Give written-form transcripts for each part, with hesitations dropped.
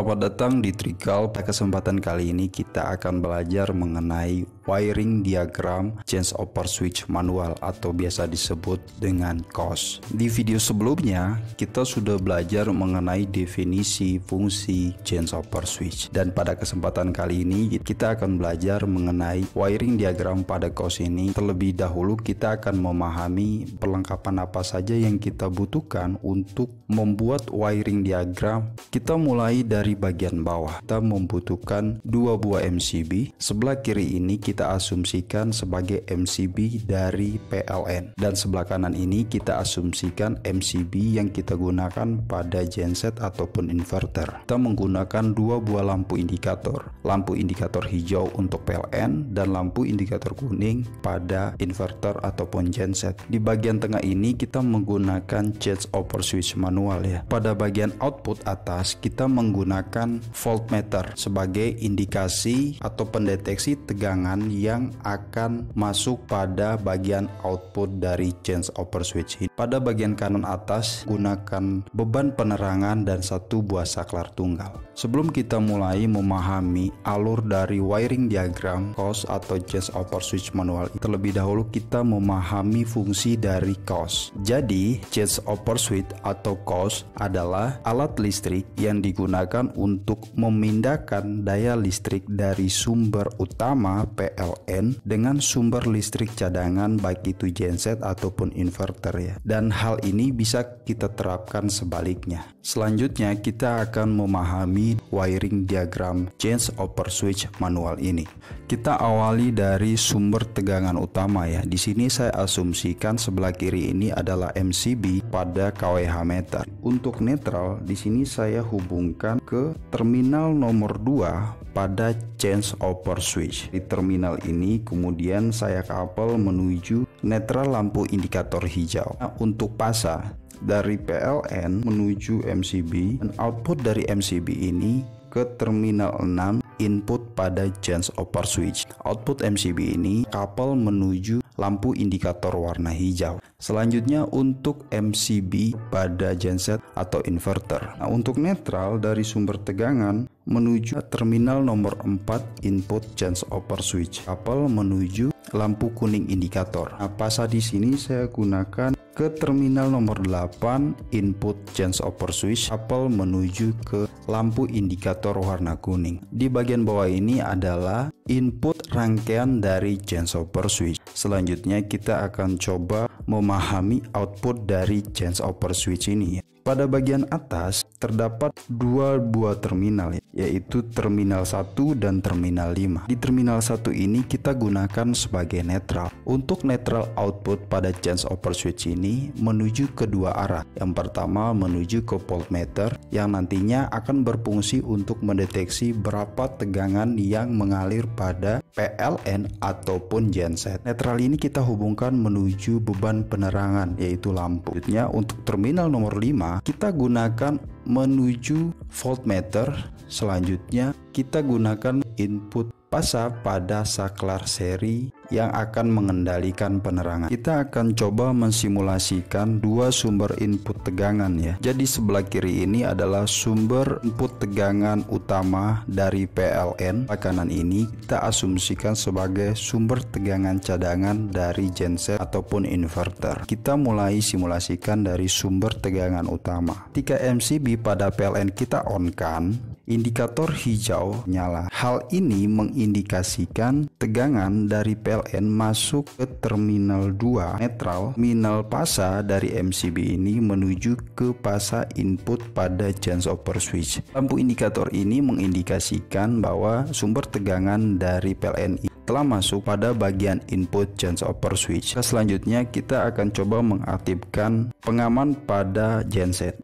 Selamat datang di Trikal. Pada kesempatan kali ini kita akan belajar mengenai wiring diagram change over switch manual atau biasa disebut dengan COS. Di video sebelumnya kita sudah belajar mengenai definisi fungsi change over switch, dan pada kesempatan kali ini kita akan belajar mengenai wiring diagram pada COS ini. Terlebih dahulu kita akan memahami perlengkapan apa saja yang kita butuhkan untuk membuat wiring diagram. Kita mulai dari bagian bawah. Kita membutuhkan dua buah MCB. Sebelah kiri ini kita asumsikan sebagai MCB dari PLN, dan sebelah kanan ini kita asumsikan MCB yang kita gunakan pada genset ataupun inverter. Kita menggunakan dua buah lampu indikator hijau untuk PLN dan lampu indikator kuning pada inverter ataupun genset. Di bagian tengah ini kita menggunakan change over switch manual ya. Pada bagian output atas kita menggunakan voltmeter sebagai indikasi atau pendeteksi tegangan yang akan masuk pada bagian output dari change over switch ini. Pada bagian kanan atas gunakan beban penerangan dan satu buah saklar tunggal. Sebelum kita mulai memahami alur dari wiring diagram COS atau change over switch manual, terlebih dahulu kita memahami fungsi dari COS. Jadi change over switch atau COS adalah alat listrik yang digunakan untuk memindahkan daya listrik dari sumber utama PLN dengan sumber listrik cadangan, baik itu genset ataupun inverter ya. Dan hal ini bisa kita terapkan sebaliknya. Selanjutnya kita akan memahami wiring diagram change over switch manual ini. Kita awali dari sumber tegangan utama ya. Di sini saya asumsikan sebelah kiri ini adalah MCB pada kWh meter. Untuk netral di sini saya hubungkan ke terminal nomor 2 pada change over switch. Di terminal ini kemudian saya kabel menuju netral lampu indikator hijau. Nah, untuk pasa dari PLN menuju MCB, dan output dari MCB ini ke terminal 6 input pada change over switch. Output MCB ini kabel menuju lampu indikator warna hijau. Selanjutnya untuk MCB pada genset atau inverter. Nah, untuk netral dari sumber tegangan menuju terminal nomor 4 input change over switch. Kabel menuju lampu kuning indikator. Nah, pasa di sini saya gunakan ke terminal nomor 8 input change over switch. Kabel menuju ke lampu indikator warna kuning. Di bagian bawah ini adalah input rangkaian dari change over switch. Selanjutnya kita akan coba memahami output dari change over switch ini. Pada bagian atas terdapat dua buah terminal, yaitu terminal 1 dan terminal 5. Di terminal 1 ini kita gunakan sebagai netral. Untuk netral output pada change over switch ini menuju ke dua arah. Yang pertama menuju ke voltmeter yang nantinya akan berfungsi untuk mendeteksi berapa tegangan yang mengalir pada PLN ataupun genset. Netral ini kita hubungkan menuju beban penerangan, yaitu lampu. Selanjutnya untuk terminal nomor 5 kita gunakan menuju voltmeter. Selanjutnya kita gunakan input pasa pada saklar seri yang akan mengendalikan penerangan. Kita akan coba mensimulasikan dua sumber input tegangan ya. Jadi sebelah kiri ini adalah sumber input tegangan utama dari PLN. Kanan ini kita asumsikan sebagai sumber tegangan cadangan dari genset ataupun inverter. Kita mulai simulasikan dari sumber tegangan utama. Ketika MCB pada PLN kita on-kan, indikator hijau nyala. Hal ini mengindikasikan tegangan dari PLN masuk ke terminal 2 netral. Terminal pasa dari MCB ini menuju ke pasa input pada change over switch. Lampu indikator ini mengindikasikan bahwa sumber tegangan dari PLN telah masuk pada bagian input change over switch. Selanjutnya kita akan coba mengaktifkan pengaman pada genset.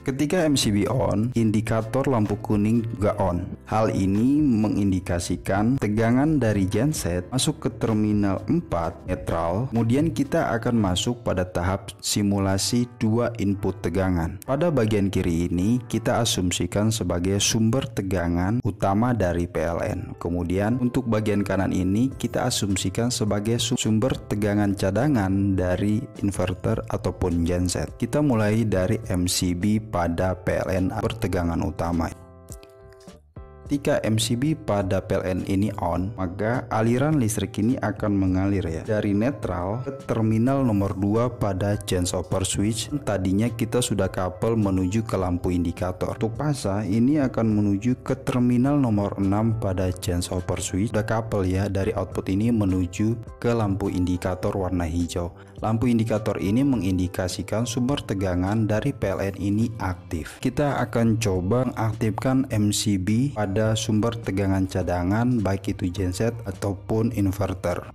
Ketika MCB on, indikator lampu kuning juga on. Hal ini mengindikasikan tegangan dari genset masuk ke terminal 4 netral. Kemudian kita akan masuk pada tahap simulasi dua input tegangan. Pada bagian kiri ini kita asumsikan sebagai sumber tegangan utama dari PLN. Kemudian untuk bagian kanan ini kita asumsikan sebagai sumber tegangan cadangan dari inverter ataupun genset. Kita mulai dari MCB pada PLN bertegangan utama. Ketika MCB pada PLN ini on, maka aliran listrik ini akan mengalir ya dari netral ke terminal nomor 2 pada change over switch. Tadinya kita sudah couple menuju ke lampu indikator. Untuk fasa ini akan menuju ke terminal nomor 6 pada change over switch. Sudah couple ya dari output ini menuju ke lampu indikator warna hijau. Lampu indikator ini mengindikasikan sumber tegangan dari PLN ini aktif. Kita akan coba mengaktifkan MCB pada sumber tegangan cadangan baik itu genset ataupun inverter.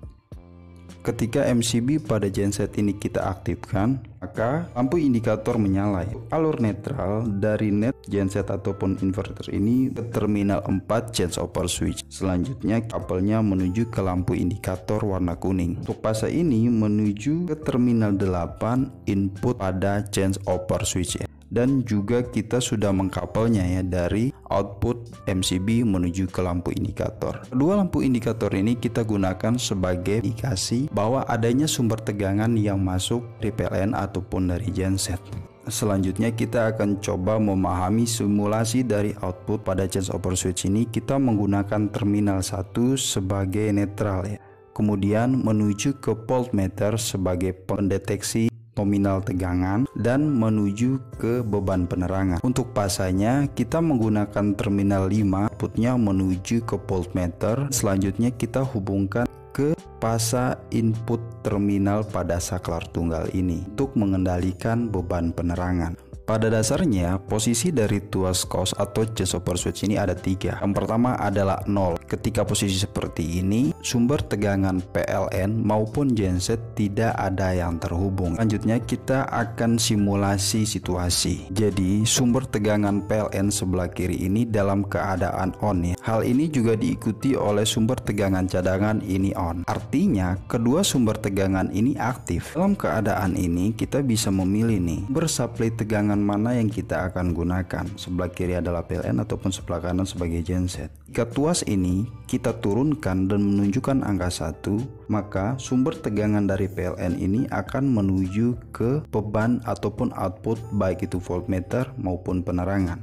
Ketika MCB pada genset ini kita aktifkan, maka lampu indikator menyala. Alur netral dari net genset ataupun inverter ini ke terminal 4 change over switch. Selanjutnya kabelnya menuju ke lampu indikator warna kuning. Untuk fase ini menuju ke terminal 8 input pada change over switch ya. Dan juga kita sudah mengkapelnya ya dari output MCB menuju ke lampu indikator. Kedua lampu indikator ini kita gunakan sebagai indikasi bahwa adanya sumber tegangan yang masuk dari PLN ataupun dari genset. Selanjutnya kita akan coba memahami simulasi dari output pada change over switch ini. Kita menggunakan terminal 1 sebagai netral ya. Kemudian menuju ke voltmeter sebagai pendeteksi nominal tegangan dan menuju ke beban penerangan. Untuk pasanya kita menggunakan terminal 5, outputnya menuju ke voltmeter. Selanjutnya kita hubungkan ke pasa input terminal pada saklar tunggal ini untuk mengendalikan beban penerangan. Pada dasarnya posisi dari tuas cos atau change over switch ini ada 3. Yang pertama adalah 0. Ketika posisi seperti ini, sumber tegangan PLN maupun genset tidak ada yang terhubung. Selanjutnya kita akan simulasi situasi. Jadi sumber tegangan PLN sebelah kiri ini dalam keadaan on ya. Hal ini juga diikuti oleh sumber tegangan cadangan ini on. Artinya kedua sumber tegangan ini aktif. Dalam keadaan ini kita bisa memilih nih bersuplai tegangan mana yang kita akan gunakan. Sebelah kiri adalah PLN ataupun sebelah kanan sebagai genset. Jika tuas ini kita turunkan dan menunjukkan angka 1, maka sumber tegangan dari PLN ini akan menuju ke beban ataupun output baik itu voltmeter maupun penerangan.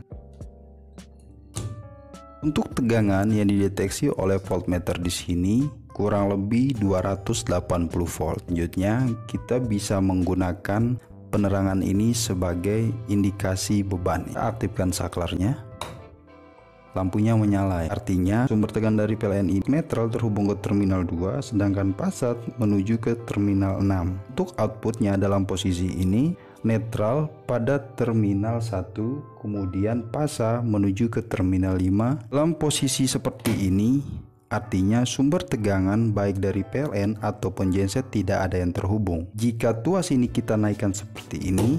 Untuk tegangan yang dideteksi oleh voltmeter di sini kurang lebih 280 volt. Selanjutnya kita bisa menggunakan penerangan ini sebagai indikasi beban. Aktifkan saklarnya, lampunya menyala. Artinya sumber tegangan dari PLN ini netral terhubung ke terminal 2, sedangkan pasat menuju ke terminal 6. Untuk outputnya dalam posisi ini netral pada terminal 1, kemudian pasa menuju ke terminal 5. Dalam posisi seperti ini artinya sumber tegangan baik dari PLN ataupun genset tidak ada yang terhubung. Jika tuas ini kita naikkan seperti ini,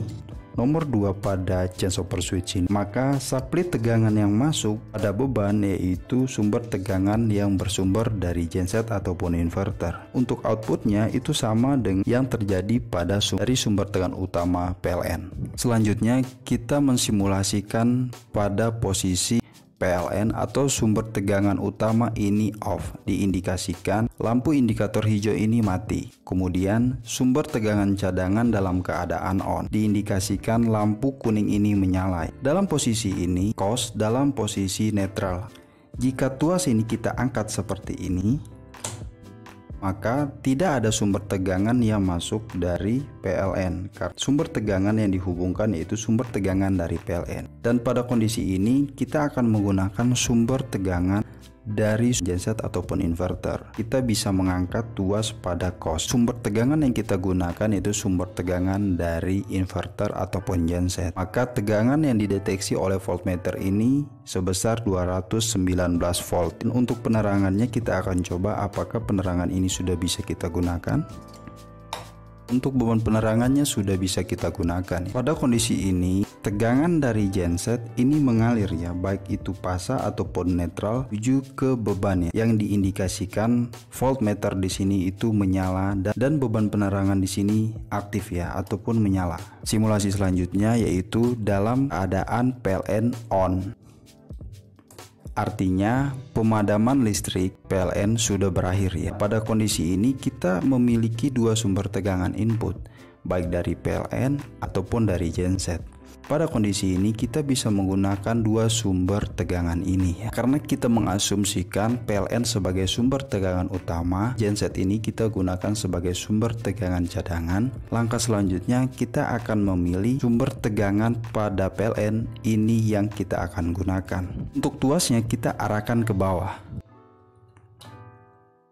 nomor 2 pada change over switch ini, maka suplai tegangan yang masuk pada beban yaitu sumber tegangan yang bersumber dari genset ataupun inverter. Untuk outputnya itu sama dengan yang terjadi pada dari sumber tegangan utama PLN. Selanjutnya kita mensimulasikan pada posisi PLN atau sumber tegangan utama ini off, diindikasikan lampu indikator hijau ini mati. Kemudian sumber tegangan cadangan dalam keadaan on, diindikasikan lampu kuning ini menyala. Dalam posisi ini cos dalam posisi netral. Jika tuas ini kita angkat seperti ini, maka tidak ada sumber tegangan yang masuk dari PLN karena sumber tegangan yang dihubungkan yaitu sumber tegangan dari PLN. Dan pada kondisi ini kita akan menggunakan sumber tegangan dari genset ataupun inverter. Kita bisa mengangkat tuas pada cos. Sumber tegangan yang kita gunakan yaitu sumber tegangan dari inverter ataupun genset. Maka tegangan yang dideteksi oleh voltmeter ini sebesar 219 volt. Dan untuk penerangannya kita akan coba apakah penerangan ini sudah bisa kita gunakan. Untuk beban penerangannya sudah bisa kita gunakan. Pada kondisi ini tegangan dari genset ini mengalir ya, baik itu pasa ataupun netral menuju ke bebannya yang diindikasikan voltmeter di sini itu menyala dan beban penerangan di sini aktif ya ataupun menyala. Simulasi selanjutnya yaitu dalam keadaan PLN on. Artinya pemadaman listrik PLN sudah berakhir ya. Pada kondisi ini kita memiliki dua sumber tegangan input baik dari PLN ataupun dari genset. Pada kondisi ini kita bisa menggunakan dua sumber tegangan ini ya. Karena kita mengasumsikan PLN sebagai sumber tegangan utama, genset ini kita gunakan sebagai sumber tegangan cadangan. Langkah selanjutnya kita akan memilih sumber tegangan pada PLN ini yang kita akan gunakan. Untuk tuasnya kita arahkan ke bawah.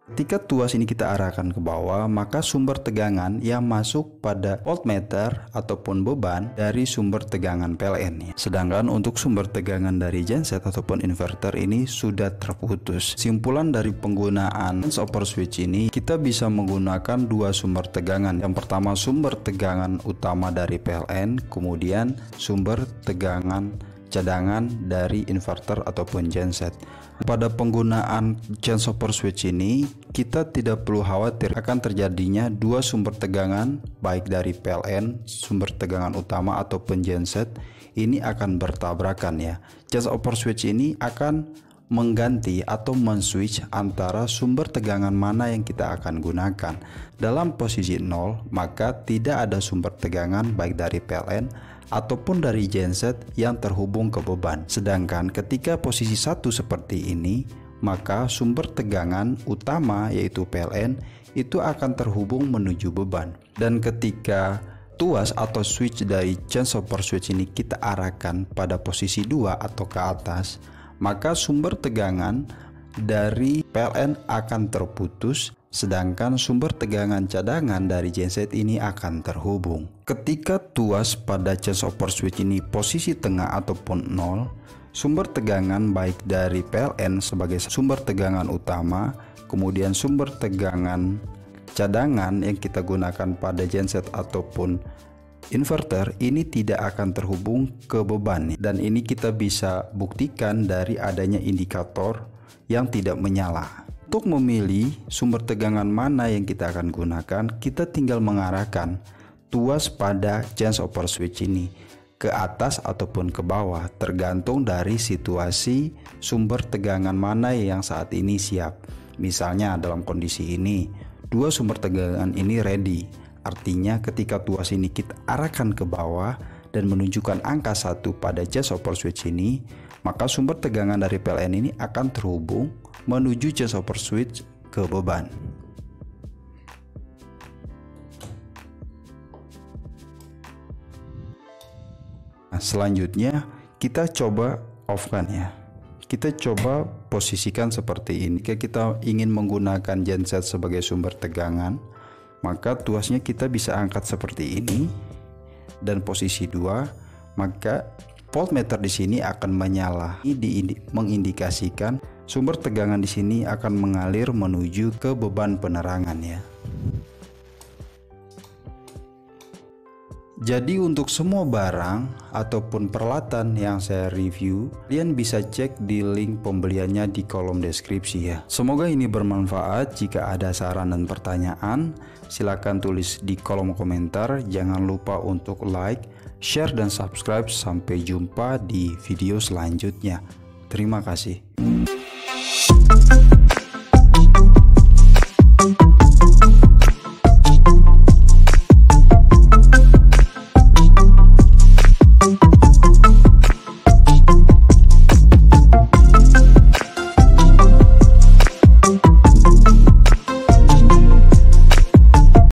Ketika tuas ini kita arahkan ke bawah, maka sumber tegangan yang masuk pada voltmeter ataupun beban dari sumber tegangan PLN. Sedangkan untuk sumber tegangan dari genset ataupun inverter ini sudah terputus. Simpulan dari penggunaan change over switch ini, kita bisa menggunakan dua sumber tegangan. Yang pertama sumber tegangan utama dari PLN, kemudian sumber tegangan cadangan dari inverter ataupun genset. Pada penggunaan change over switch ini, kita tidak perlu khawatir akan terjadinya dua sumber tegangan baik dari PLN, sumber tegangan utama ataupun genset ini akan bertabrakan ya. Change over switch ini akan mengganti atau men-switch antara sumber tegangan mana yang kita akan gunakan. Dalam posisi 0, maka tidak ada sumber tegangan baik dari PLN ataupun dari genset yang terhubung ke beban. Sedangkan ketika posisi 1 seperti ini, maka sumber tegangan utama yaitu PLN itu akan terhubung menuju beban. Dan ketika tuas atau switch dari change over switch ini kita arahkan pada posisi 2 atau ke atas, maka sumber tegangan dari PLN akan terputus, sedangkan sumber tegangan cadangan dari genset ini akan terhubung. Ketika tuas pada change over switch ini posisi tengah ataupun 0, sumber tegangan baik dari PLN sebagai sumber tegangan utama, kemudian sumber tegangan cadangan yang kita gunakan pada genset ataupun inverter ini tidak akan terhubung ke beban, dan ini kita bisa buktikan dari adanya indikator yang tidak menyala. Untuk memilih sumber tegangan mana yang kita akan gunakan, kita tinggal mengarahkan tuas pada change over switch ini ke atas ataupun ke bawah, tergantung dari situasi sumber tegangan mana yang saat ini siap. Misalnya dalam kondisi ini, dua sumber tegangan ini ready. Artinya ketika tuas ini kita arahkan ke bawah dan menunjukkan angka 1 pada change over switch ini, maka sumber tegangan dari PLN ini akan terhubung menuju change over switch ke beban. Nah, selanjutnya kita coba off-kan ya. Kita coba posisikan seperti ini. Jika kita ingin menggunakan genset sebagai sumber tegangan, maka tuasnya kita bisa angkat seperti ini, dan posisi 2, maka voltmeter di sini akan menyala. Ini mengindikasikan sumber tegangan di sini akan mengalir menuju ke beban penerangan ya. Jadi untuk semua barang ataupun peralatan yang saya review, kalian bisa cek di link pembeliannya di kolom deskripsi ya. Semoga ini bermanfaat. Jika ada saran dan pertanyaan, silakan tulis di kolom komentar. Jangan lupa untuk like, share, dan subscribe. Sampai jumpa di video selanjutnya. Terima kasih.